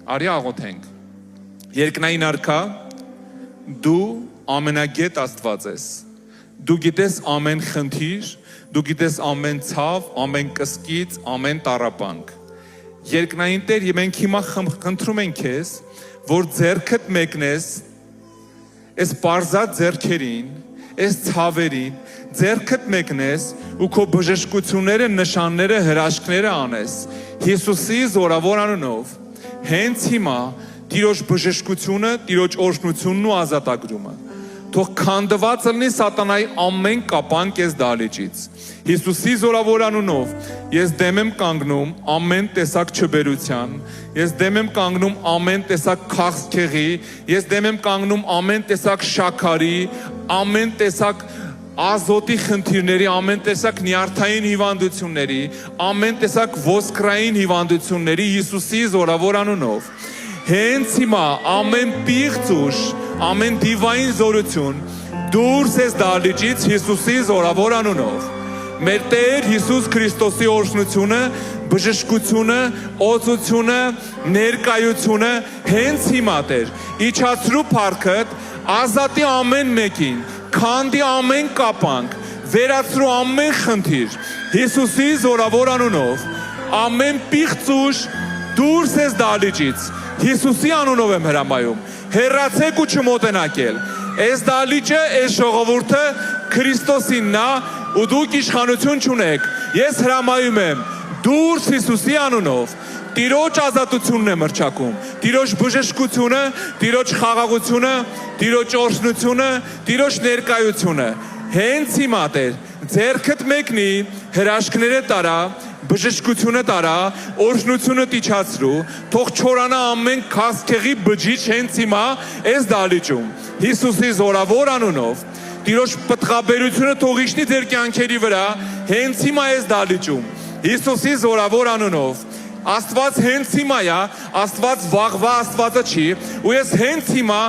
Արի աղոթենք։ Երկնային Արքա, դու ամենագետ Աստված ես։ Դու գիտես ամեն խնդիր, դու գիտես ամեն ցավ, ամեն կսկիծ, ամեն տառապանք։ Երկնային Տեր, մենք հիմա խնդրում ենք քեզ, որ ձեռքդ մեկնես այս պարզած ձեռքերին, այս ցավերին, ձեռքդ մեկնես ու քո բժշկությունները, նշանները, հրաշքները անես։ Հիսուսի զորավոր անունով հենց հիմա Տիրոջ բժշկությունը, Տիրոջ օրհնությունն ու ազատագրումը թող քանդված լինի սատանայի ամեն կապանք այս դահլիճից։ Հիսուսի զորավոր անունով ես դեմ եմ կանգնում ամեն տեսակ չբերության, ես դեմ եմ կանգնում ամեն տեսակ քաղցկեղի, ես դեմ եմ կանգնում ամեն տեսակ շաքարի, ամեն տեսակ ազոտի խնդիրների, ամեն տեսակ նյարդային հիվանդությունների, ամեն տեսակ ոսկրային հիվանդությունների Հիսուսի զորավոր անունով։ Հենց հիմա ամեն պիղծ ուժ, ամեն դիվային զորություն դուրս ես դահլիճից Հիսուսի զորավոր անունով։ Մեր Տեր Հիսուս Քրիստոսի օրհնությունը, բժշկությունը, օծությունը, ներկայությունը հենց հիմա Տեր իջացրու փառքդ, ազատի ամեն մեկին, քանդի ամեն կապանք, վերացրու ամեն խնդիր Հիսուսի զորավոր անունով։ Ամեն պիղծ ուժ դուրս ես դահլիճից Հիսուսի անունով եմ հրամայում, հեռացեք ու չմոտենաք էլ։ Այս դահլիճը, այս ժողովուրդը Քրիստոսինն է ու դուք իշխանություն չունեք։ Ես հրամայում եմ դուրս Հիսուսի անունով։ Տիրոջ ազատությունն է մրցակում, Տիրոջ բժշկությունը, Տիրոջ խաղաղությունը, Տիրոջ օրհնությունը, Տիրոջ ներկայությունը։ Հենց հիմա Տեր, ձեռքդ մեկնի, հրաշքները տարա, բժշկությունը տարա, օրհնությունը իջացրու, թող չորանա ամեն քաղցկեղի բջիջ հենց հիմա այս դահլիճում։ Հիսուսի զորավոր անունով Տիրոջ պտղաբերությունը թող իջնի ձեր կյանքերի վրա հենց հիմա այս դահլիճում։ Հիսուսի զորավոր անունով Աստված հենց հիմա է, Աստված վաղվա Աստվածը չի, ու ես հենց հիմա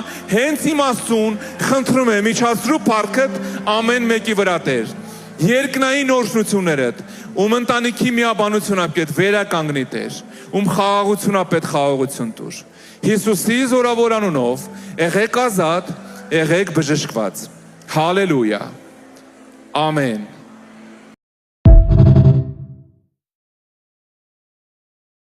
Աստծուն խնդրում եմ իջացրու փառքդ ամեն մեկի վրա Տեր։ Երկնային օրհնություններդ, ում ընտանիքի միաբանությունը պետք վերականգնի Տեր, ում խաղաղությունը պետք խաղաղություն տուր։ Հիսուսի զորավոր անունով եղեք ազատ, եղեք բժշկված։ Հալելույա։ Ամեն։